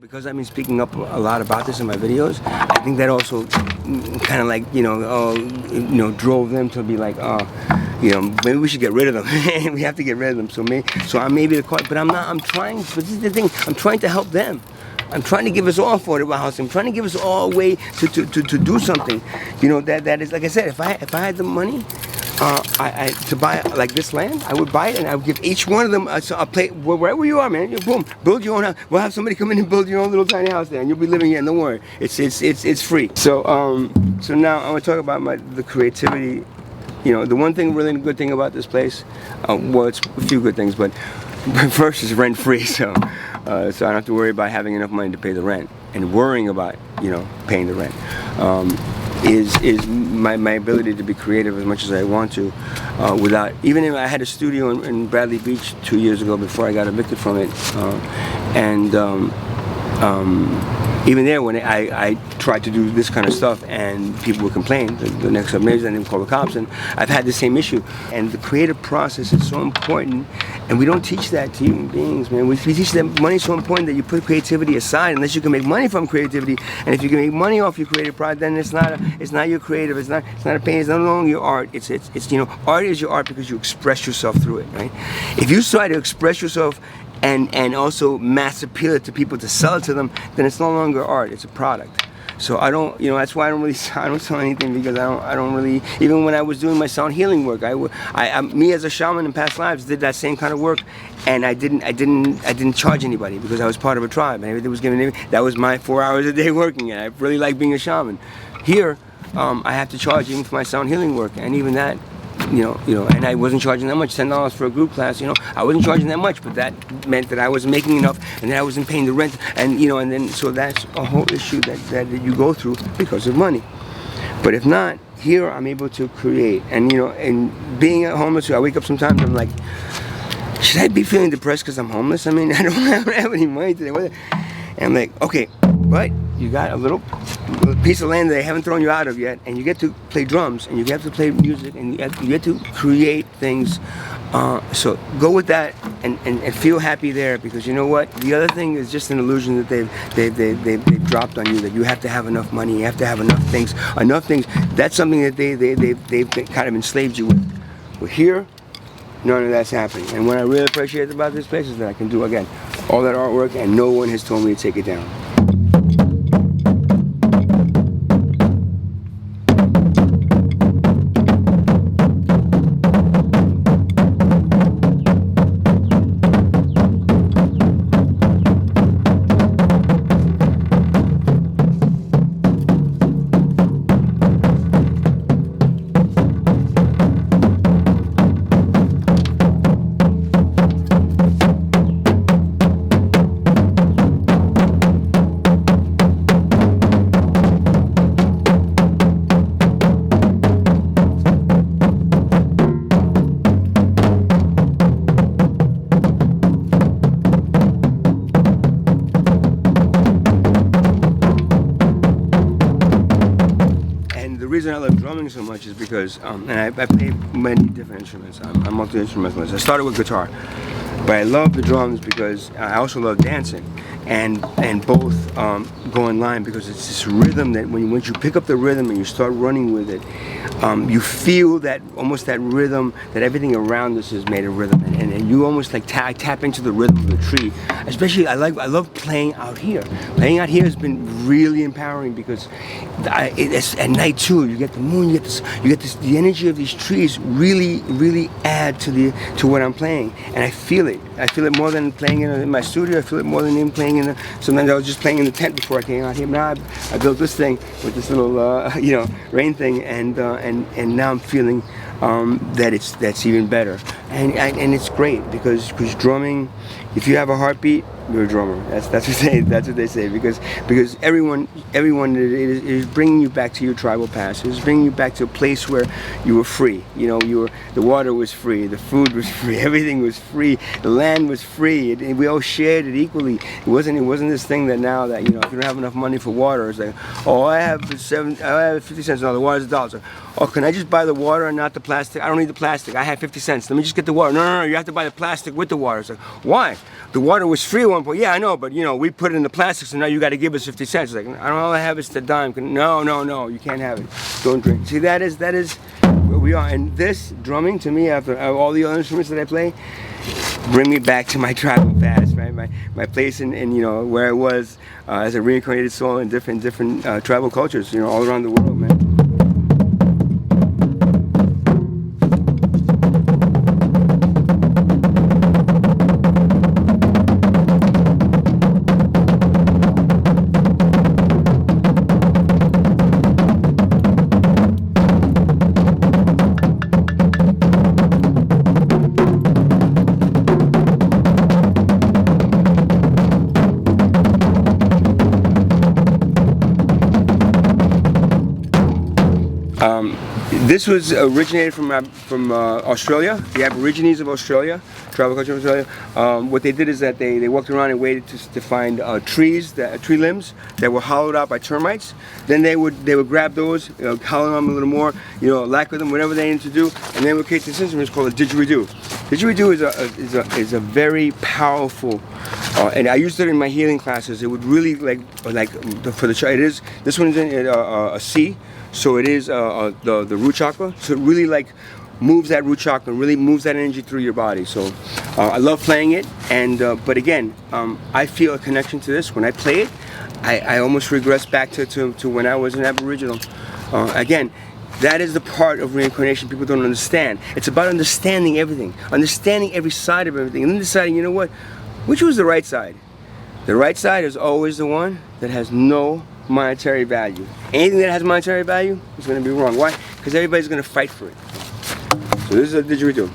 Because I've been speaking up a lot about this in my videos, I think that also kind of like, drove them to be like, maybe we should get rid of them. We have to get rid of them. So I may be the cause, but I'm not. I'm trying. But this is the thing. I'm trying to help them. I'm trying to give us all affordable housing. I'm trying to give us all a way to do something. That is, like I said, if I had the money to buy like this land, I would buy it and I would give each one of them a place wherever you are, man. Boom, build your own house. We'll have somebody come in and build your own little tiny house there, and you'll be living here. Don't worry, it's free. So now I want to talk about the creativity. The one thing, really good thing about this place, well, it's a few good things, but first it's rent free, so I don't have to worry about having enough money to pay the rent and worrying about paying the rent. Is my ability to be creative as much as I want to, without, even if I had a studio in Bradley Beach 2 years ago before I got evicted from it, even there, when I tried to do this kind of stuff and people would complain, the next up neighbors and then call the cops, and I've had the same issue. And the creative process is so important, and we don't teach that to human beings, man. We teach that money is so important that you put creativity aside unless you can make money from creativity. And if you can make money off your creative product, then it's not your creative, it's not a pain, it's no longer your art. It's art is your art because you express yourself through it, right? If you try to express yourself and also mass appeal it to people to sell it to them, then it's no longer art, it's a product. So I don't, that's why I don't sell anything, because I don't really, even when I was doing my sound healing work, me as a shaman in past lives did that same kind of work, and I didn't charge anybody because I was part of a tribe and everything was given. That was my 4 hours a day working, and I really like being a shaman. Here, I have to charge even for my sound healing work, and even that, and I wasn't charging that much, $10 for a group class, I wasn't charging that much, but that meant that I wasn't making enough, and then I wasn't paying the rent, and and then, so that's a whole issue that you go through because of money. But if not, here I'm able to create, and and being homeless, I wake up sometimes, I'm like, should I be feeling depressed because I'm homeless? I mean, I don't have any money today. And I'm like, okay, but you got a little piece of land that they haven't thrown you out of yet, and you get to play drums, and you get to play music, and you get to create things. So go with that and feel happy there, because you know what? The other thing is just an illusion that they've dropped on you, that you have to have enough money, you have to have enough things. That's something that they've kind of enslaved you with. We're here. None of that's happening. And what I really appreciate about this place is that I can do, again, all that artwork, and no one has told me to take it down. The reason I love drumming so much is because, and I play many different instruments. I'm multi-instrumentalist. I started with guitar, but I love the drums because I also love dancing, and both go in line, because it's this rhythm that once you pick up the rhythm and you start running with it, you feel that, almost that rhythm, that everything around us is made of rhythm, and you almost like tap into the rhythm of the tree. Especially, I love playing out here. Playing out here has been really empowering, because it's at night too. You get the moon, you get the energy of these trees really add to what I'm playing, and I feel it. I feel it more than playing in my studio. I feel it more than even playing sometimes I was just playing in the tent before I came out here. Now I built this thing with this little rain thing, and now I'm feeling that's even better, and it's great, because drumming, if you have a heartbeat, you're a drummer. That's what they say, because everyone is bringing you back to your tribal past. It's bringing you back to a place where you were free. The water was free, the food was free, everything was free, the land was free. We all shared it equally. It wasn't this thing that now that if you don't have enough money for water, it's like, oh, I have 50 cents. No, the water's $1. Oh, can I just buy the water and not the plastic? plastic. I don't need the plastic. I had 50 cents. Let me just get the water. No, you have to buy the plastic with the water. It's like, why? The water was free at one point. Yeah, I know, but we put it in the plastic, so now you got to give us 50 cents. It's like, I don't all I have is the dime. No, you can't have it. Don't drink. See, that is where we are. And this drumming, to me, after all the other instruments that I play, bring me back to my tribal past, right? My place in where I was as a reincarnated soul in different tribal cultures, all around the world, man. This was originated from Australia, the Aborigines of Australia, tribal culture of Australia. What they did is that they walked around and waited to find tree limbs that were hollowed out by termites. Then they would grab those, hollow them a little more, lacquer them, whatever they needed to do, and then would create this instrument called a didgeridoo. Didgeridoo is a very powerful, and I used it in my healing classes. It would really for the child. This one's in a C. So it is the root chakra. So it really moves that root chakra, really moves that energy through your body. So I love playing it, and but again, I feel a connection to this. When I play it, I almost regress back to when I was an Aboriginal. Again, that is the part of reincarnation people don't understand. It's about understanding everything, understanding every side of everything, and then deciding, which was the right side? The right side is always the one that has no monetary value. Anything that has monetary value is going to be wrong. Why? Because everybody's going to fight for it. So this is a didgeridoo.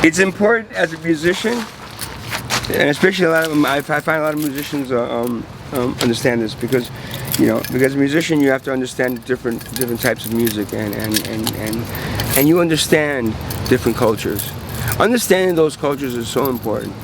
It's important as a musician, and especially I find a lot of musicians understand this because, because a musician you have to understand different types of music and you understand different cultures. Understanding those cultures is so important.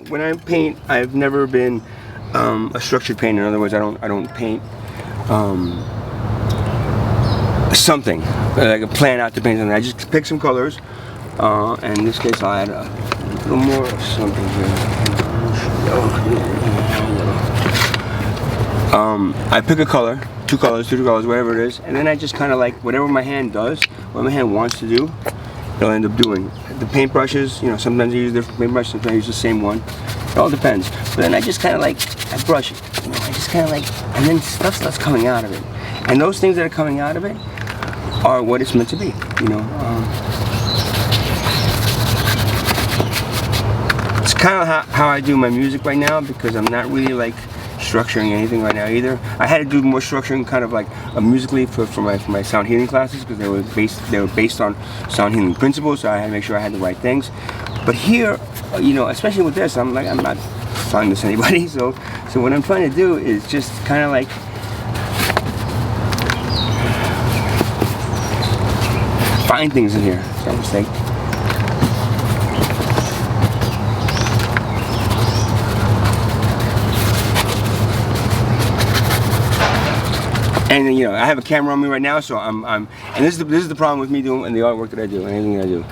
when I paint, I've never been a structured painter. In other words, I don't paint something like a plan out to paint something. I just pick some colors, and in this case, I'll add a little more of something here. I pick a color, 2 colors, 3 colors, whatever it is, and then I just kind of like whatever my hand does, what my hand wants to do, it'll end up doing. The paintbrushes, you know, sometimes I use different paintbrushes, sometimes I use the same one. It all depends. But then I just kind of like, I brush it, you know, I just kind of like, and then stuff starts coming out of it. And those things that are coming out of it are what it's meant to be, you know. It's kind of how I do my music right now, because I'm not really like structuring anything right now either. I had to do more structuring kind of like musically for my sound healing classes, because they were based on sound healing principles, so I had to make sure I had the right things. But here, you know, especially with this, I'm not selling this to anybody, so what I'm trying to do is just kind of like find things in here. So I'm just like, and you know, I have a camera on me right now, so and this is the problem with me doing the artwork that I do, and anything that I do.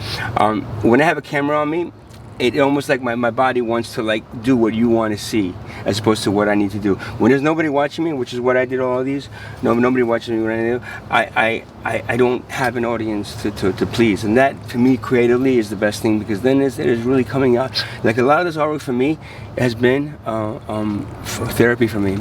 When I have a camera on me, it almost like my body wants to like do what you want to see, as opposed to what I need to do. When there's nobody watching me, which is what I did all of these, nobody watching me when I do, I don't have an audience to please, and that to me creatively is the best thing, because then it is really coming out. Like a lot of this artwork for me has been therapy for me.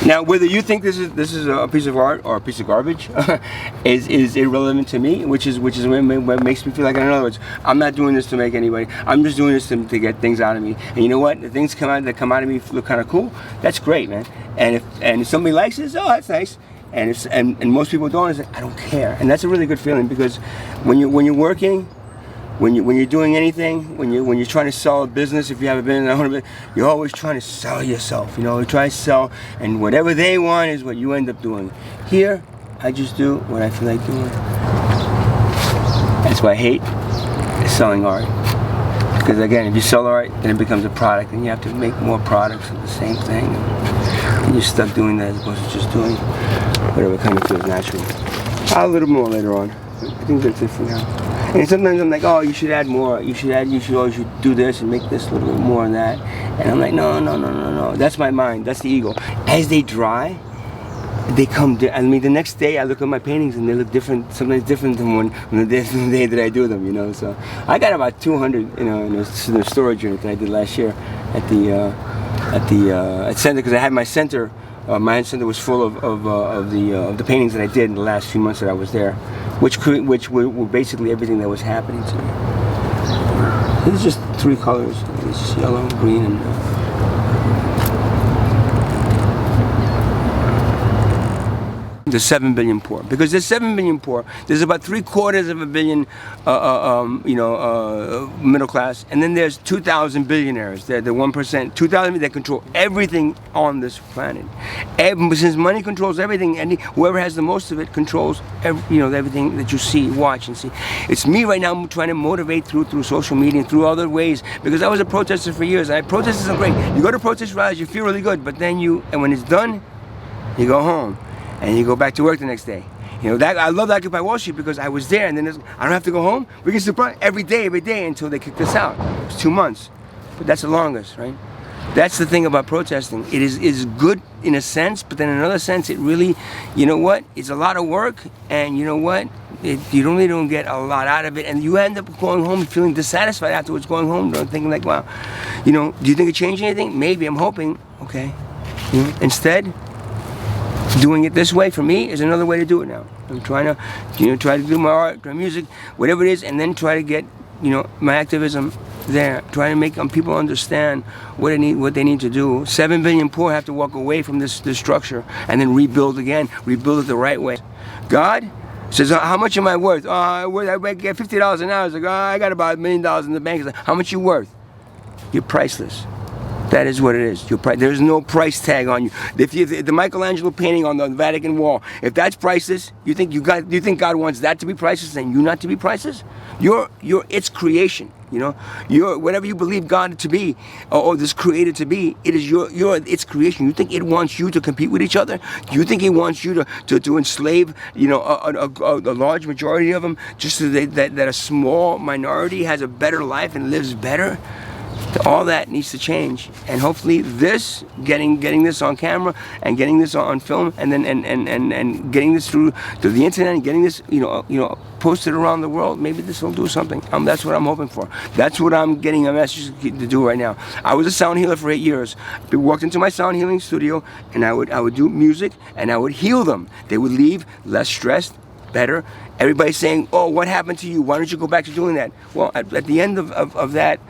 Now, whether you think this is a piece of art or a piece of garbage is irrelevant to me, which is what makes me feel like, in other words, I'm not doing this to make anybody. I'm just doing this to get things out of me. And you know what? The things that come out of me look kind of cool. That's great, man. And if somebody likes it, oh, that's nice. And most people don't. It's like, I don't care. And that's a really good feeling, because when you're working, when you're doing anything, when you're trying to sell a business, if you have a business, you're always trying to sell yourself. You know, you try to sell, and whatever they want is what you end up doing. Here, I just do what I feel like doing. That's why I hate selling art. Because again, if you sell art, then it becomes a product, and you have to make more products of the same thing. And you're stuck doing that as opposed to just doing whatever kind of feels natural. A little more later on. I think that's it for now. And sometimes I'm like, oh, you should add more. You should do this and make this a little bit more and that. And I'm like, no. That's my mind. That's the ego. As they dry, they come. I mean, the next day I look at my paintings and they look different. Sometimes different than the day that I do them. You know. So I got about 200, you know, in the storage unit that I did last year at center, because I had my center. My center was full of the paintings that I did in the last few months that I was there, which were basically everything that was happening to me. These are just 3 colors. It's just yellow, green, and the 7 billion poor, because there's 7 billion poor. There's about 3/4 billion, middle class, and then there's 2,000 billionaires. They're the 1%, 2,000 that control everything on this planet. Since money controls everything, and whoever has the most of it controls everything that you see, watch, and see. It's me right now trying to motivate through social media and through other ways, because I was a protester for years. And protesters are great. You go to protest rallies, you feel really good, but then when it's done, you go home. And you go back to work the next day. You know, that I love Occupy Wall Street because I was there, and then I don't have to go home. We can still every day until they kicked us out. It was 2 months, but that's the longest, right? That's the thing about protesting. It is good in a sense, but then in another sense, it really, you know what? It's a lot of work, and you know what? You really don't get a lot out of it, and you end up going home feeling dissatisfied afterwards. Going home, thinking like, wow, you know, do you think it changed anything? Maybe. I'm hoping. Okay. You know, instead, doing it this way for me is another way to do it now. I'm trying to, you know, try to do my art, my music, whatever it is, and then try to get, you know, my activism there. Try to make people understand what they need to do. 7 billion poor have to walk away from this structure and then rebuild again, rebuild it the right way. God says, how much am I worth? I get $50 an hour. It's like, I got about $1 million in the bank. It's like, how much you worth? You're priceless. That is what it is. There's no price tag on you. If the Michelangelo painting on the Vatican wall, if that's priceless, you think God wants that to be priceless and you not to be priceless? You're its creation. You know, whatever you believe God to be, or this created to be, it is its creation. You think it wants you to compete with each other? Do you think it wants you to enslave, you know, a large majority of them just so that a small minority has a better life and lives better? All that needs to change, and hopefully this, getting this on camera and getting this on film, and then and getting this through the internet and getting this, you know, posted around the world, maybe this will do something. That's what I'm hoping for. That's what I'm getting a message to do right now. I was a sound healer for 8 years. I walked into my sound healing studio, and I would do music, and I would heal them. They would leave less stressed, better. Everybody's saying, oh, what happened to you? Why don't you go back to doing that? Well, at the end of that,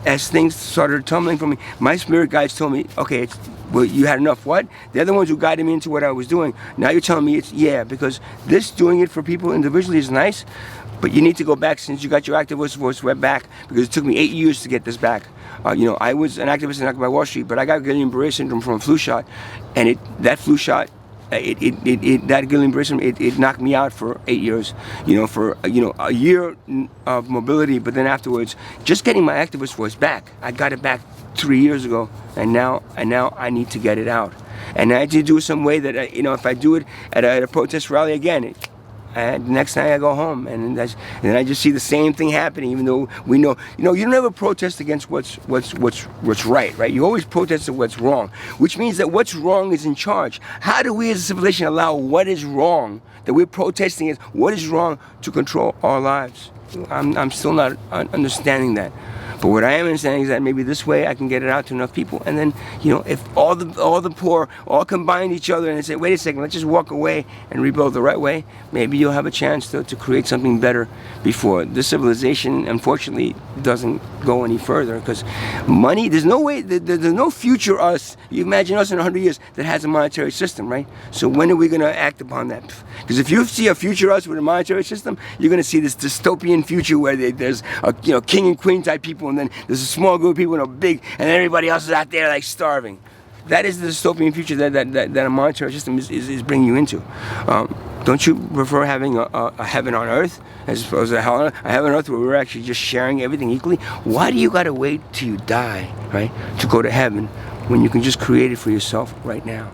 as things started tumbling for me, my spirit guides told me, okay, well, you had enough. What? They're the ones who guided me into what I was doing. Now you're telling me it's, yeah, because doing it for people individually is nice, but you need to go back since you got your activist voice back, because it took me 8 years to get this back. You know, I was an activist in Occupy Wall Street, but I got Guillain-Barré syndrome from a flu shot, and that flu shot, that Guillain-Barré syndrome, it knocked me out for 8 years. You know, for a year of mobility, but then afterwards, just getting my activist voice back. I got it back 3 years ago, and now I need to get it out. And I need to do it some way that, you know, if I do it at a protest rally again, next time I go home, and then I just see the same thing happening. Even though we know, you know, you never protest against what's right? You always protest at what's wrong, which means that what's wrong is in charge. How do we as a civilization allow what is wrong, that we're protesting against what is wrong, to control our lives? I'm still not understanding that. But what I am understanding is that maybe this way I can get it out to enough people, and then, you know, if all the poor all combine each other and say, wait a second, let's just walk away and rebuild the right way, maybe you'll have a chance to create something better before this civilization, unfortunately, doesn't go any further. Because money, there's no way, there's no future us. You imagine us in 100 years that has a monetary system, right? So when are we going to act upon that? Because if you see a future us with a monetary system, you're going to see this dystopian future where there's a, you know, king and queen type people, and then there's a small group of people in a big, and everybody else is out there like starving. That is the dystopian future that a monetary system is bringing you into. Don't you prefer having a heaven on earth as opposed to a hell on earth? A heaven on earth where we're actually just sharing everything equally? Why do you got to wait till you die, right, to go to heaven when you can just create it for yourself right now?